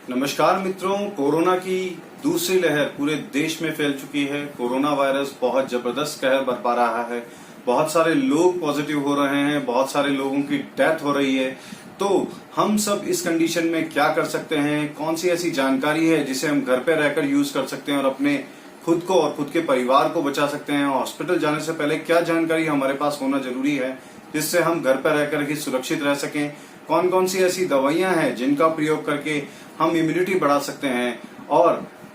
नमस्कार मित्रों, कोरोना की दूसरी लहर पूरे देश में फैल चुकी है। कोरोना वायरस बहुत जबरदस्त कहर बरपा रहा है। बहुत सारे लोग पॉजिटिव हो रहे हैं, बहुत सारे लोगों की डेथ हो रही है। तो हम सब इस कंडीशन में क्या कर सकते हैं? कौन सी ऐसी जानकारी है जिसे हम घर पे रहकर यूज कर सकते हैं और अपने खुद को और खुद के परिवार को बचा सकते हैं? हॉस्पिटल जाने से पहले क्या जानकारी हमारे पास होना जरूरी है जिससे हम घर पर रहकर ही सुरक्षित रह सकें? कौन कौन सी ऐसी दवाइयां हैं जिनका प्रयोग करके हम इम्यूनिटी बढ़ा सकते हैं और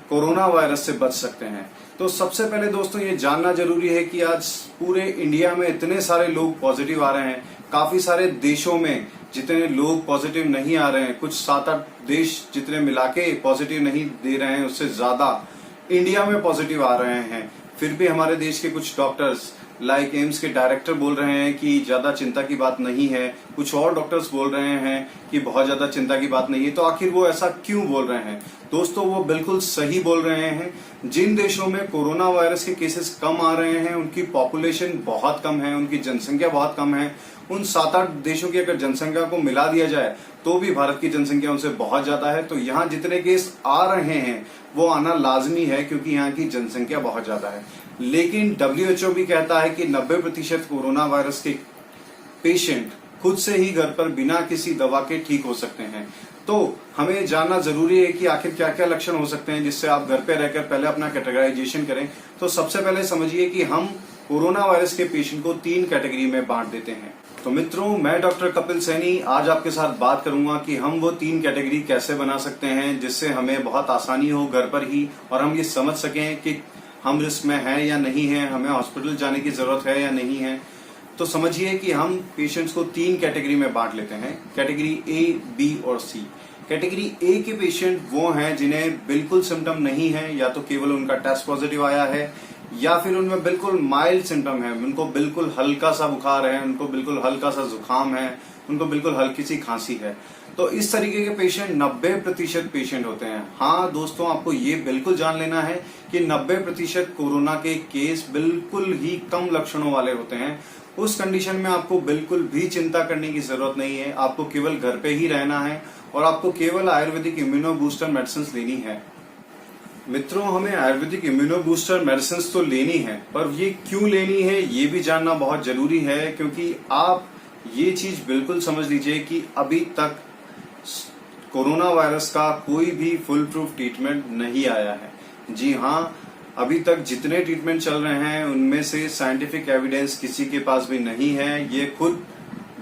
कोरोना वायरस से बच सकते हैं? तो सबसे पहले दोस्तों ये जानना जरूरी है कि आज पूरे इंडिया में इतने सारे लोग पॉजिटिव आ रहे हैं। काफी सारे देशों में जितने लोग पॉजिटिव नहीं आ रहे हैं, कुछ 7-8 देश जितने मिलाके पॉजिटिव नहीं दे रहे हैं, उससे ज्यादा इंडिया में पॉजिटिव आ रहे हैं। फिर भी हमारे देश के कुछ डॉक्टर्स लाइक एम्स के डायरेक्टर बोल रहे हैं कि ज्यादा चिंता की बात नहीं है। कुछ और डॉक्टर्स बोल रहे हैं कि बहुत ज्यादा चिंता की बात नहीं है। तो आखिर वो ऐसा क्यों बोल रहे हैं? दोस्तों वो बिल्कुल सही बोल रहे हैं। जिन देशों में कोरोना वायरस के केसेस कम आ रहे हैं, उनकी पॉपुलेशन बहुत कम है, उनकी जनसंख्या बहुत कम है। उन 7-8 देशों की अगर जनसंख्या को मिला दिया जाए तो भी भारत की जनसंख्या उनसे बहुत ज्यादा है। तो यहाँ जितने केस आ रहे हैं वो आना लाजमी है क्योंकि यहाँ की जनसंख्या बहुत ज्यादा है। लेकिन WHO भी कहता है कि 90% कोरोना वायरस के पेशेंट खुद से ही घर पर बिना किसी दवा के ठीक हो सकते हैं। तो हमें जानना जरूरी है कि आखिर क्या क्या लक्षण हो सकते हैं जिससे आप घर पे रहकर पहले अपना कैटेगराइजेशन करें। तो सबसे पहले समझिए कि हम कोरोना वायरस के पेशेंट को 3 कैटेगरी में बांट देते हैं। तो मित्रों, मैं डॉक्टर कपिल सैनी आज आपके साथ बात करूंगा कि हम वो 3 कैटेगरी कैसे बना सकते हैं जिससे हमें बहुत आसानी हो घर पर ही, और हम ये समझ सकें कि हम रिस्क में हैं या नहीं है, हमें हॉस्पिटल जाने की जरूरत है या नहीं है। तो समझिए कि हम पेशेंट्स को 3 कैटेगरी में बांट लेते हैं, कैटेगरी A, B और C। कैटेगरी A के पेशेंट वो हैं जिन्हें बिल्कुल सिम्टम नहीं है, या तो केवल उनका टेस्ट पॉजिटिव आया है, या फिर उनमें बिल्कुल माइल्ड सिम्टम है, उनको बिल्कुल हल्का सा बुखार है, उनको बिल्कुल हल्का सा जुकाम है, उनको बिल्कुल हल्की सी खांसी है। तो इस तरीके के पेशेंट 90% पेशेंट होते हैं। हाँ दोस्तों, आपको ये बिल्कुल जान लेना है कि 90% कोरोना के केस बिल्कुल ही कम लक्षणों वाले होते हैं। उस कंडीशन में आपको बिल्कुल भी चिंता करने की जरूरत नहीं है। आपको केवल घर पे ही रहना है और आपको केवल आयुर्वेदिक इम्यूनो बूस्टर मेडिसिन लेनी है। मित्रों, हमें आयुर्वेदिक इम्यूनो बूस्टर मेडिसिन तो लेनी है, पर ये क्यों लेनी है ये भी जानना बहुत जरूरी है। क्योंकि आप ये चीज बिल्कुल समझ लीजिए कि अभी तक कोरोना वायरस का कोई भी फुल प्रूफ ट्रीटमेंट नहीं आया है। जी हाँ, अभी तक जितने ट्रीटमेंट चल रहे हैं उनमें से साइंटिफिक एविडेंस किसी के पास भी नहीं है। ये खुद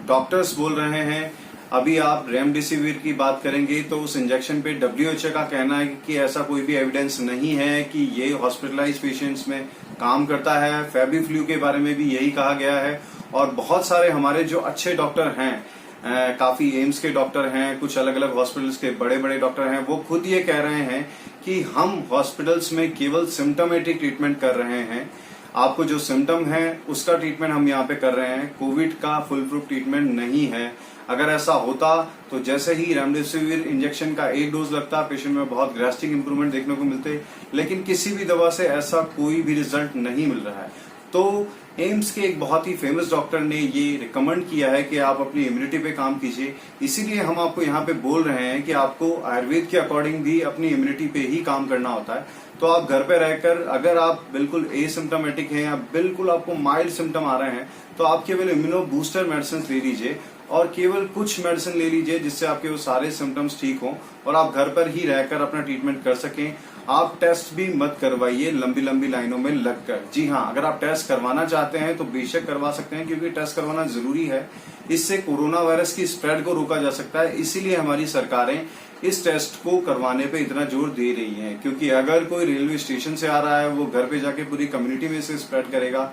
डॉक्टर्स बोल रहे हैं। अभी आप रेमडेसिविर की बात करेंगे तो उस इंजेक्शन पे WHO का कहना है कि ऐसा कोई भी एविडेंस नहीं है कि ये हॉस्पिटलाइज पेशेंट्स में काम करता है। फेबिफ्लू के बारे में भी यही कहा गया है। और बहुत सारे हमारे जो अच्छे डॉक्टर हैं, काफी एम्स के डॉक्टर हैं, कुछ अलग अलग हॉस्पिटल्स के बड़े बड़े डॉक्टर हैं, वो खुद ये कह रहे हैं कि हम हॉस्पिटल्स में केवल सिम्टोमेटिक ट्रीटमेंट कर रहे हैं। आपको जो सिम्टम है उसका ट्रीटमेंट हम यहाँ पे कर रहे हैं। कोविड का फुल प्रूफ ट्रीटमेंट नहीं है। अगर ऐसा होता तो जैसे ही रेमडेसिविर इंजेक्शन का 1 डोज लगता, पेशेंट में बहुत ड्रास्टिक इंप्रूवमेंट देखने को मिलते, लेकिन किसी भी दवा से ऐसा कोई भी रिजल्ट नहीं मिल रहा है। तो एम्स के एक बहुत ही फेमस डॉक्टर ने ये रिकमेंड किया है कि आप अपनी इम्यूनिटी पे काम कीजिए। इसीलिए हम आपको यहाँ पे बोल रहे हैं कि आपको आयुर्वेद के अकॉर्डिंग भी अपनी इम्यूनिटी पे ही काम करना होता है। तो आप घर पे रहकर अगर आप बिल्कुल एसिम्टोमेटिक हैं या बिल्कुल आपको माइल्ड सिम्टम आ रहे हैं तो आप केवल इम्यूनो बूस्टर मेडिसिन ले लीजिए और केवल कुछ मेडिसिन ले लीजिए जिससे आपके वो सारे सिम्टम्स ठीक हों और आप घर पर ही रहकर अपना ट्रीटमेंट कर सकें। आप टेस्ट भी मत करवाइए लंबी लंबी लाइनों में लगकर। जी हाँ, अगर आप टेस्ट करवाना चाहते हैं तो बेशक करवा सकते हैं क्योंकि टेस्ट करवाना जरूरी है। इससे कोरोना वायरस की स्प्रेड को रोका जा सकता है। इसीलिए हमारी सरकारें इस टेस्ट को करवाने पे इतना जोर दे रही हैं, क्योंकि अगर कोई रेलवे स्टेशन से आ रहा है वो घर पे जाके पूरी कम्युनिटी में से स्प्रेड करेगा,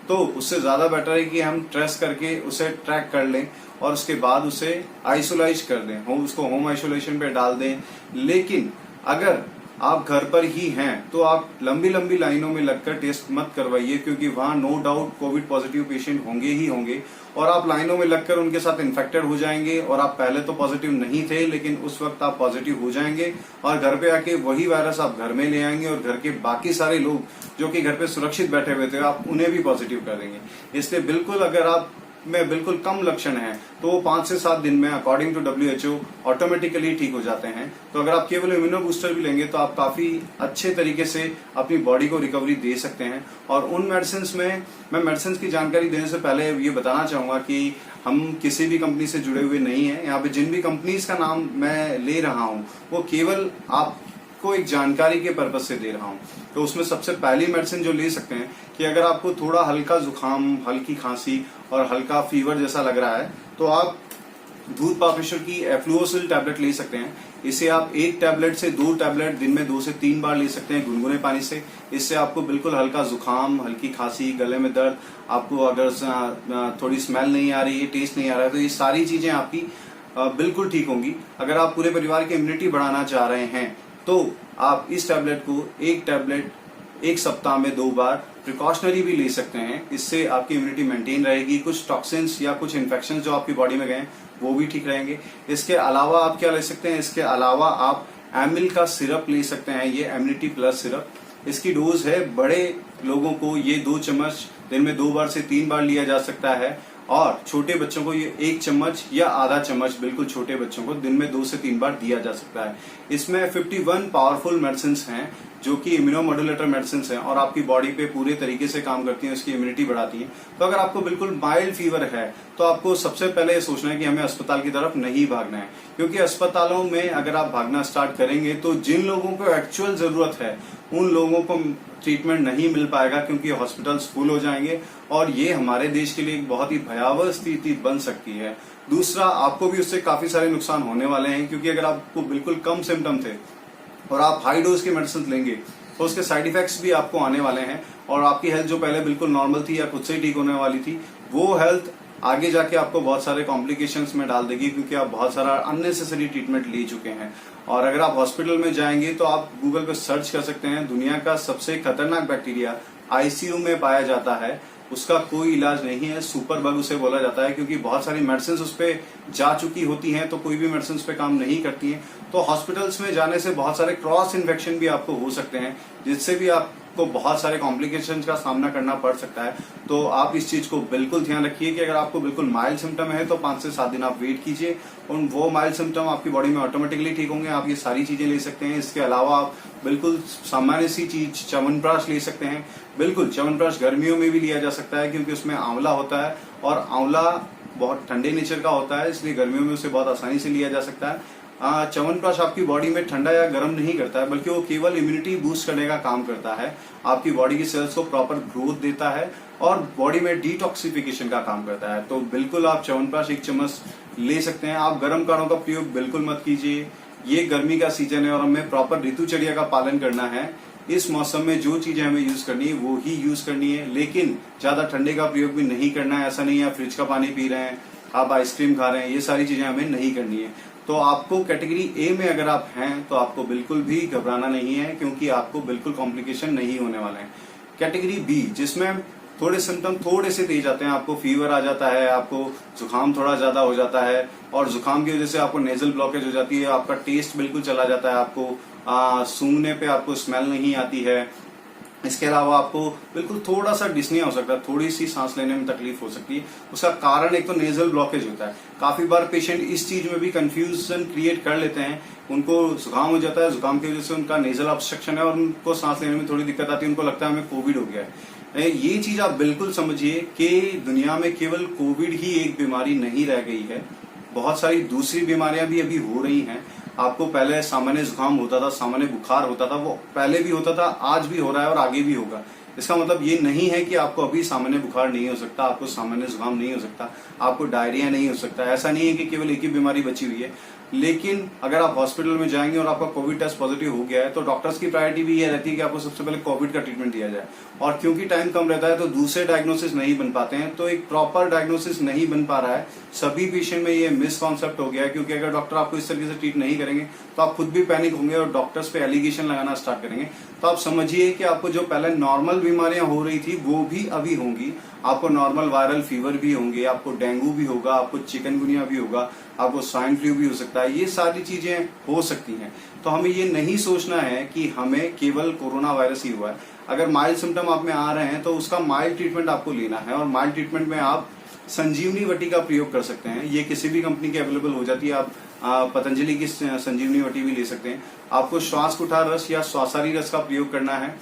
तो उससे ज्यादा बेटर है कि हम ट्रेस करके उसे ट्रैक कर लें और उसके बाद उसे आइसोलाइज कर दें, उसको होम आइसोलेशन पे डाल दें। लेकिन अगर आप घर पर ही हैं तो आप लंबी लंबी लाइनों में लगकर टेस्ट मत करवाइए, क्योंकि वहां no doubt covid positive patient होंगे ही होंगे और आप लाइनों में लगकर उनके साथ इन्फेक्टेड हो जाएंगे और आप पहले तो पॉजिटिव नहीं थे लेकिन उस वक्त आप पॉजिटिव हो जाएंगे और घर पे आके वही वायरस आप घर में ले आएंगे और घर के बाकी सारे लोग जो कि घर पे सुरक्षित बैठे हुए थे आप उन्हें भी पॉजिटिव कर देंगे। इसलिए बिल्कुल अगर आप में बिल्कुल कम लक्षण है तो वो 5 से 7 दिन में अकॉर्डिंग टू WHO ऑटोमेटिकली ठीक हो जाते हैं। तो अगर आप केवल इम्यूनो बूस्टर भी लेंगे तो आप काफी अच्छे तरीके से अपनी बॉडी को रिकवरी दे सकते हैं। और उन मेडिसिन में मैं मेडिसिन की जानकारी देने से पहले ये बताना चाहूंगा कि हम किसी भी कंपनी से जुड़े हुए नहीं है। यहाँ पे जिन भी कंपनीज का नाम मैं ले रहा हूँ वो केवल आपको एक जानकारी के पर्पज से दे रहा हूँ। तो उसमें सबसे पहली मेडिसिन जो ले सकते हैं कि अगर आपको थोड़ा हल्का जुकाम, हल्की खांसी और हल्का फीवर जैसा लग रहा है तो आप दूध पापेश्वर की एफ्लुओसिल टैबलेट ले सकते हैं। इसे आप 1 टैबलेट से 2 टैबलेट दिन में 2 से 3 बार ले सकते हैं गुनगुने पानी से। इससे आपको बिल्कुल हल्का जुकाम, हल्की खांसी, गले में दर्द, आपको अगर थोड़ी स्मेल नहीं आ रही है, टेस्ट नहीं आ रहा है, तो ये सारी चीजें आपकी बिल्कुल ठीक होंगी। अगर आप पूरे परिवार की इम्यूनिटी बढ़ाना चाह रहे हैं तो आप इस टैबलेट को 1 टैबलेट 1 सप्ताह में 2 बार प्रिकॉशनरी भी ले सकते हैं। इससे आपकी इम्यूनिटी मेंटेन रहेगी, कुछ टॉक्सिन्स या कुछ इन्फेक्शन जो आपकी बॉडी में गए वो भी ठीक रहेंगे। इसके अलावा आप क्या ले सकते हैं, इसके अलावा आप एमिल का सिरप ले सकते हैं, ये इम्यूनिटी प्लस सिरप। इसकी डोज है बड़े लोगों को ये 2 चम्मच दिन में 2 बार से 3 बार लिया जा सकता है और छोटे बच्चों को ये 1 चम्मच या आधा चम्मच बिल्कुल छोटे बच्चों को दिन में 2 से 3 बार दिया जा सकता है। इसमें 51 पावरफुल मेडिसिन हैं जो कि इम्यूनोमोडुलेटर मेडिसिन हैं और आपकी बॉडी पे पूरे तरीके से काम करती हैं, उसकी इम्यूनिटी बढ़ाती हैं। तो अगर आपको बिल्कुल माइल्ड फीवर है तो आपको सबसे पहले ये सोचना है कि हमें अस्पताल की तरफ नहीं भागना है, क्योंकि अस्पतालों में अगर आप भागना स्टार्ट करेंगे तो जिन लोगों को एक्चुअल जरूरत है उन लोगों को ट्रीटमेंट नहीं मिल पाएगा, क्योंकि हॉस्पिटल्स फुल हो जाएंगे और ये हमारे देश के लिए एक बहुत ही भयावह स्थिति बन सकती है। दूसरा, आपको भी उससे काफी सारे नुकसान होने वाले हैं, क्योंकि अगर आपको बिल्कुल कम सिम्टम थे और आप हाई डोज की मेडिसिन लेंगे तो उसके साइड इफेक्ट्स भी आपको आने वाले हैं और आपकी हेल्थ जो पहले बिल्कुल नॉर्मल थी या खुद से ही ठीक होने वाली थी वो हेल्थ आगे जाके आपको बहुत सारे कॉम्प्लिकेशंस में डाल देगी, क्योंकि आप बहुत सारा अननेसेसरी ट्रीटमेंट ले चुके हैं। और अगर आप हॉस्पिटल में जाएंगे तो आप गूगल पे सर्च कर सकते हैं, दुनिया का सबसे खतरनाक बैक्टीरिया आईसीयू में पाया जाता है, उसका कोई इलाज नहीं है, सुपर बग उसे बोला जाता है, क्योंकि बहुत सारी मेडिसिन उस पर जा चुकी होती हैं तो कोई भी मेडिसिन उस पर काम नहीं करती हैं। तो हॉस्पिटल्स में जाने से बहुत सारे क्रॉस इन्फेक्शन भी आपको हो सकते हैं, जिससे भी आपको बहुत सारे कॉम्प्लिकेशंस का सामना करना पड़ सकता है। तो आप इस चीज को बिल्कुल ध्यान रखिए कि अगर आपको बिल्कुल माइल्ड सिम्टम है तो 5 से 7 दिन आप वेट कीजिए और वो माइल्ड सिम्टम आपकी बॉडी में ऑटोमेटिकली ठीक होंगे। आप ये सारी चीजें ले सकते हैं। इसके अलावा आप बिल्कुल सामान्य सी चीज च्यवनप्राश ले सकते हैं। बिल्कुल च्यवनप्राश गर्मियों में भी लिया जा सकता है, क्योंकि उसमें आंवला होता है और आंवला बहुत ठंडे नेचर का होता है, इसलिए गर्मियों में उसे बहुत आसानी से लिया जा सकता है। च्यवनप्राश आपकी बॉडी में ठंडा या गर्म नहीं करता है, बल्कि वो केवल इम्यूनिटी बूस्ट करने का काम करता है। आपकी बॉडी की सेल्स को प्रॉपर ग्रोथ देता है और बॉडी में डिटॉक्सिफिकेशन का काम करता है। तो बिल्कुल आप च्यवनप्राश 1 चम्मच ले सकते हैं। आप गर्म काढ़ों का प्रयोग बिल्कुल मत कीजिए, ये गर्मी का सीजन है और हमें प्रॉपर ऋतुचर्या का पालन करना है। इस मौसम में जो चीजें हमें यूज करनी है वो ही यूज करनी है, लेकिन ज्यादा ठंडे का प्रयोग भी नहीं करना है। ऐसा नहीं है फ्रिज का पानी पी रहे हैं, आप आइसक्रीम खा रहे हैं, ये सारी चीजें हमें नहीं करनी है। तो आपको कैटेगरी ए में अगर आप हैं तो आपको बिल्कुल भी घबराना नहीं है, क्योंकि आपको बिल्कुल कॉम्प्लिकेशन नहीं होने वाले हैं। कैटेगरी बी, जिसमें थोड़े सिम्टम थोड़े से तेज आते हैं, आपको फीवर आ जाता है, आपको जुकाम थोड़ा ज्यादा हो जाता है और जुकाम की वजह से आपको नेजल ब्लॉकेज हो जाती है, आपका टेस्ट बिल्कुल चला जाता है, आपको सूंघने पे आपको स्मेल नहीं आती है। इसके अलावा आपको बिल्कुल थोड़ा सा डिस्निया हो सकता है, थोड़ी सी सांस लेने में तकलीफ हो सकती है। उसका कारण एक तो नेजल ब्लॉकेज होता है। काफी बार पेशेंट इस चीज में भी कंफ्यूजन क्रिएट कर लेते हैं, उनको जुकाम हो जाता है, जुकाम की वजह से उनका नेजल ऑब्स्ट्रक्शन है और उनको सांस लेने में थोड़ी दिक्कत आती है, उनको लगता है हमें कोविड हो गया है। ये चीज आप बिल्कुल समझिए कि दुनिया में केवल कोविड ही एक बीमारी नहीं रह गई है, बहुत सारी दूसरी बीमारियां भी अभी हो रही हैं। आपको पहले सामान्य जुकाम होता था, सामान्य बुखार होता था, वो पहले भी होता था, आज भी हो रहा है और आगे भी होगा। इसका मतलब ये नहीं है कि आपको अभी सामान्य बुखार नहीं हो सकता, आपको सामान्य जुकाम नहीं हो सकता, आपको डायरिया नहीं हो सकता। ऐसा नहीं है कि केवल एक ही बीमारी बची हुई है। लेकिन अगर आप हॉस्पिटल में जाएंगे और आपका कोविड टेस्ट पॉजिटिव हो गया है तो डॉक्टर्स की प्रायोरिटी भी ये रहती है कि आपको सबसे पहले कोविड का ट्रीटमेंट दिया जाए। और क्योंकि टाइम कम रहता है तो दूसरे डायग्नोसिस नहीं बन पाते हैं, तो एक प्रॉपर डायग्नोसिस नहीं बन पा रहा है। सभी पेशेंट में ये मिसकॉन्सेप्ट हो गया है, क्योंकि अगर डॉक्टर आपको इस तरीके से ट्रीट नहीं करेंगे तो आप खुद भी पैनिक होंगे और डॉक्टर्स पे एलिगेशन लगाना स्टार्ट करेंगे। तो आप समझिए कि आपको जो पहले नॉर्मल बीमारियां हो रही थी वो भी अभी होंगी। आपको नॉर्मल वायरल फीवर भी होंगे, आपको डेंगू भी होगा, आपको चिकनगुनिया भी होगा, आपको स्वाइन फ्लू भी हो सकता है। ये सारी चीजें हो सकती हैं। तो हमें ये नहीं सोचना है कि हमें केवल कोरोना वायरस ही हुआ है। अगर माइल्ड सिम्टम आप में आ रहे हैं तो उसका माइल्ड ट्रीटमेंट आपको लेना है और माइल्ड ट्रीटमेंट में आप संजीवनी वटी का प्रयोग कर सकते हैं। ये किसी भी कंपनी की अवेलेबल हो जाती है। आप पतंजलि की संजीवनी वटी भी ले सकते हैं। आपको श्वास कुठार रस या श्वासारी रस का प्रयोग करना है।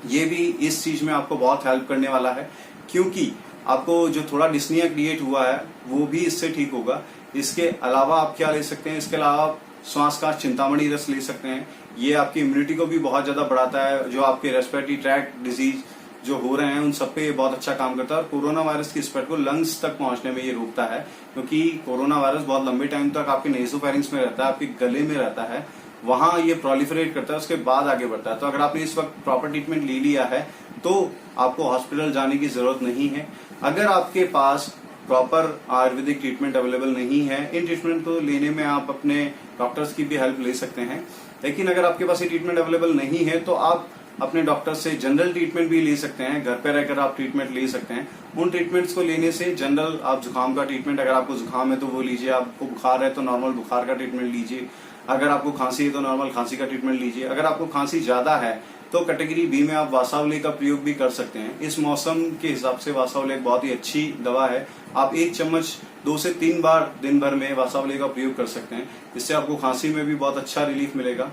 ये भी इस चीज में आपको बहुत हेल्प करने वाला है, क्योंकि आपको जो थोड़ा डिस्निया क्रिएट हुआ है वो भी इससे ठीक होगा। इसके अलावा आप क्या ले सकते हैं, इसके अलावा आप श्वास का चिंतामणि रस ले सकते हैं। ये आपकी इम्यूनिटी को भी बहुत ज्यादा बढ़ाता है। जो आपके रेस्पिरेटरी ट्रैक्ट डिजीज जो हो रहे हैं उन सब पे ये बहुत अच्छा काम करता है, और कोरोना वायरस की स्प्रेड को लंग्स तक पहुंचने में ये रोकता है, क्योंकि कोरोना वायरस बहुत लंबे टाइम तक आपके नेसोफेरिंग्स में रहता है, आपके गले में रहता है, वहां ये प्रोलिफरेट करता है, उसके बाद आगे बढ़ता है। तो अगर आपने इस वक्त प्रॉपर ट्रीटमेंट ले लिया है तो आपको हॉस्पिटल जाने की जरूरत नहीं है। अगर आपके पास प्रॉपर आयुर्वेदिक ट्रीटमेंट अवेलेबल नहीं है, इन ट्रीटमेंट को लेने में आप अपने डॉक्टर्स की भी हेल्प ले सकते हैं। लेकिन अगर आपके पास ये ट्रीटमेंट अवेलेबल नहीं है तो आप अपने डॉक्टर से जनरल ट्रीटमेंट भी ले सकते हैं। घर पे रहकर आप ट्रीटमेंट ले सकते हैं। उन ट्रीटमेंट्स को लेने से जनरल आप जुकाम का ट्रीटमेंट, अगर आपको जुकाम है तो वो लीजिए, आपको बुखार है तो नॉर्मल बुखार का ट्रीटमेंट लीजिए, अगर आपको खांसी है तो नॉर्मल खांसी का ट्रीटमेंट लीजिए। अगर आपको खांसी ज्यादा है तो कैटेगरी बी में आप वासावले का प्रयोग भी कर सकते हैं। इस मौसम के हिसाब से वासावले एक बहुत ही अच्छी दवा है। आप 1 चम्मच 2 से 3 बार दिन भर में वासावले का प्रयोग कर सकते हैं। इससे आपको खांसी में भी बहुत अच्छा रिलीफ मिलेगा।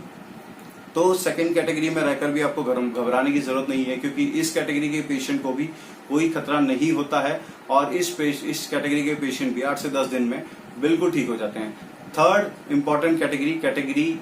तो सेकंड कैटेगरी में रहकर भी आपको घबराने की जरूरत नहीं है, क्योंकि इस कैटेगरी के पेशेंट को भी कोई खतरा नहीं होता है, और इस कैटेगरी के पेशेंट भी 8 से 10 दिन में बिल्कुल ठीक हो जाते हैं। Third important category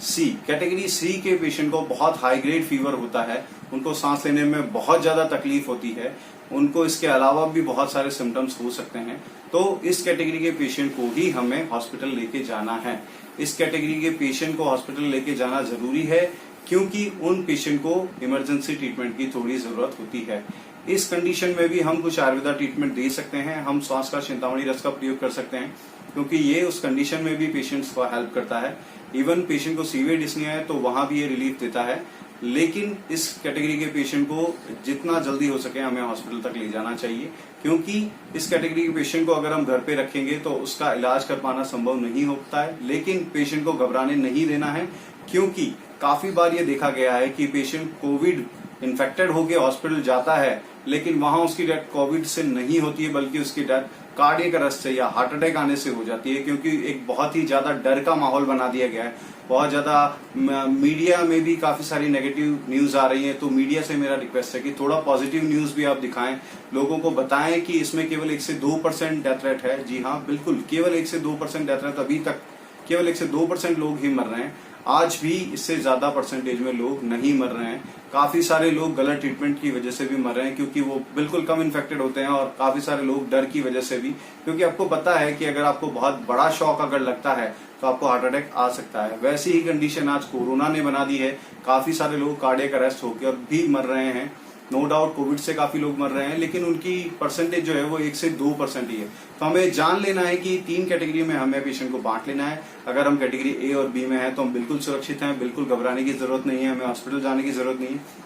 C. Category C के पेशेंट को बहुत हाई ग्रेड फीवर होता है, उनको सांस लेने में बहुत ज्यादा तकलीफ होती है, उनको इसके अलावा भी बहुत सारे सिम्टम्स हो सकते हैं। तो इस कैटेगरी के पेशेंट को ही हमें हॉस्पिटल लेके जाना है। इस कैटेगरी के पेशेंट को हॉस्पिटल लेके जाना जरूरी है, क्योंकि उन पेशेंट को इमरजेंसी ट्रीटमेंट की थोड़ी जरूरत होती है। इस कंडीशन में भी हम कुछ आयुर्वेदा ट्रीटमेंट दे सकते हैं। हम श्वास का चिंतामणि रस का प्रयोग कर सकते हैं, क्योंकि ये उस कंडीशन में भी पेशेंट्स को हेल्प करता है। इवन पेशेंट को सीवियर डिस्निया है तो वहां भी ये रिलीफ देता है। लेकिन इस कैटेगरी के पेशेंट को जितना जल्दी हो सके हमें हॉस्पिटल तक ले जाना चाहिए, क्योंकि इस कैटेगरी के पेशेंट को अगर हम घर पे रखेंगे तो उसका इलाज कर पाना संभव नहीं होता है। लेकिन पेशेंट को घबराने नहीं देना है, क्योंकि काफी बार ये देखा गया है कि पेशेंट कोविड इन्फेक्टेड होकर हॉस्पिटल जाता है, लेकिन वहां उसकी डेथ कोविड से नहीं होती है, बल्कि उसकी डेथ कार्डियक अरेस्ट से या हार्ट अटैक आने से हो जाती है। क्योंकि एक बहुत ही ज्यादा डर का माहौल बना दिया गया है। बहुत ज्यादा मीडिया में भी काफी सारी नेगेटिव न्यूज आ रही है। तो मीडिया से मेरा रिक्वेस्ट है कि थोड़ा पॉजिटिव न्यूज भी आप दिखाएं, लोगों को बताएं कि इसमें केवल 1 से 2% डेथ रेट है। जी हाँ, बिल्कुल, केवल 1 से 2% डेथ रेट। अभी तक केवल 1 से 2% लोग ही मर रहे हैं। आज भी इससे ज्यादा परसेंटेज में लोग नहीं मर रहे हैं। काफी सारे लोग गलत ट्रीटमेंट की वजह से भी मर रहे हैं, क्योंकि वो बिल्कुल कम इन्फेक्टेड होते हैं, और काफी सारे लोग डर की वजह से भी, क्योंकि आपको पता है कि अगर आपको बहुत बड़ा शॉक अगर लगता है तो आपको हार्ट अटैक आ सकता है। वैसी ही कंडीशन आज कोरोना ने बना दी है। काफी सारे लोग कार्डियक अरेस्ट होकर भी मर रहे हैं। नो डाउट कोविड से काफी लोग मर रहे हैं, लेकिन उनकी परसेंटेज जो है वो 1 से 2% ही है। तो हमें जान लेना है कि 3 कैटेगरी में हमें पेशेंट को बांट लेना है। अगर हम कैटेगरी ए और बी में हैं तो हम बिल्कुल सुरक्षित हैं, बिल्कुल घबराने की जरूरत नहीं है, हमें हॉस्पिटल जाने की जरूरत नहीं है।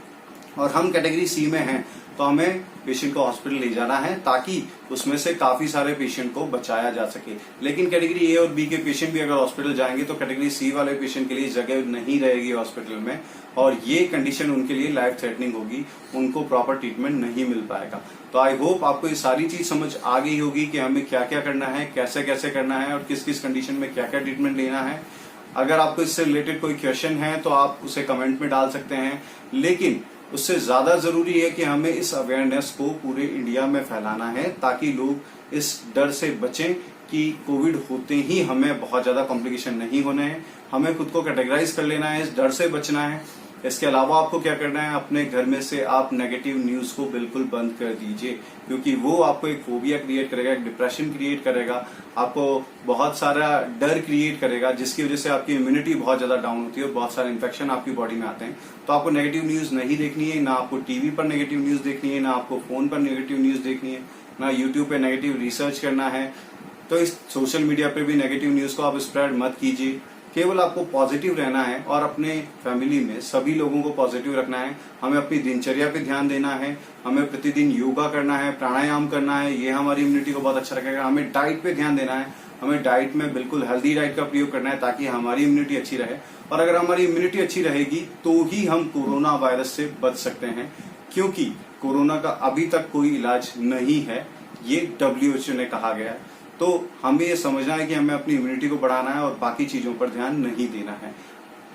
और हम कैटेगरी सी में हैं तो हमें पेशेंट को हॉस्पिटल ले जाना है, ताकि उसमें से काफी सारे पेशेंट को बचाया जा सके। लेकिन कैटेगरी ए और बी के पेशेंट भी अगर हॉस्पिटल जाएंगे तो कैटेगरी सी वाले पेशेंट के लिए जगह नहीं रहेगी हॉस्पिटल में, और ये कंडीशन उनके लिए लाइफ थ्रेटनिंग होगी, उनको प्रॉपर ट्रीटमेंट नहीं मिल पाएगा। तो आई होप आपको ये सारी चीज समझ आ गई होगी कि हमें क्या क्या करना है, कैसे कैसे करना है, और किस किस कंडीशन में क्या क्या ट्रीटमेंट लेना है। अगर आपको इससे रिलेटेड कोई क्वेश्चन है तो आप उसे कमेंट में डाल सकते हैं। लेकिन उससे ज्यादा जरूरी है कि हमें इस अवेयरनेस को पूरे इंडिया में फैलाना है, ताकि लोग इस डर से बचें कि कोविड होते ही हमें बहुत ज्यादा कॉम्प्लिकेशन नहीं होने हैं। हमें खुद को कैटेगराइज कर लेना है, इस डर से बचना है। इसके अलावा आपको क्या करना है, अपने घर में से आप नेगेटिव न्यूज को बिल्कुल बंद कर दीजिए, क्योंकि वो आपको एक फोबिया क्रिएट करेगा, एक डिप्रेशन क्रिएट करेगा, आपको बहुत सारा डर क्रिएट करेगा, जिसकी वजह से आपकी इम्यूनिटी बहुत ज्यादा डाउन होती है और बहुत सारे इन्फेक्शन आपकी बॉडी में आते हैं। तो आपको नेगेटिव न्यूज नहीं देखनी है, ना आपको टीवी पर नेगेटिव न्यूज देखनी है, ना आपको फोन पर नेगेटिव न्यूज देखनी है, ना यूट्यूब पे नेगेटिव रिसर्च करना है। तो इस सोशल मीडिया पे भी नेगेटिव न्यूज को आप स्प्रेड मत कीजिए। केवल आपको पॉजिटिव रहना है और अपने फैमिली में सभी लोगों को पॉजिटिव रखना है। हमें अपनी दिनचर्या पे ध्यान देना है, हमें प्रतिदिन योगा करना है, प्राणायाम करना है, ये हमारी इम्यूनिटी को बहुत अच्छा रखेगा। हमें डाइट पे ध्यान देना है, हमें डाइट में बिल्कुल हेल्दी डाइट का प्रयोग करना है, ताकि हमारी इम्यूनिटी अच्छी रहे। और अगर हमारी इम्यूनिटी अच्छी रहेगी तो ही हम कोरोना वायरस से बच सकते हैं, क्योंकि कोरोना का अभी तक कोई इलाज नहीं है। ये WHO ने कहा गया है। तो हमें ये समझना है कि हमें अपनी इम्यूनिटी को बढ़ाना है और बाकी चीजों पर ध्यान नहीं देना है।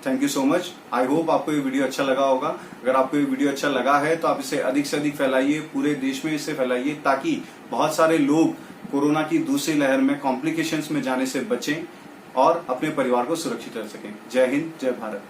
Thank you so much. I hope आपको ये वीडियो अच्छा लगा होगा। अगर आपको ये वीडियो अच्छा लगा है तो आप इसे अधिक से अधिक फैलाइए, पूरे देश में इसे फैलाइए, ताकि बहुत सारे लोग कोरोना की दूसरी लहर में कॉम्प्लिकेशंस में जाने से बचें और अपने परिवार को सुरक्षित रख सकें। जय हिंद, जय भारत।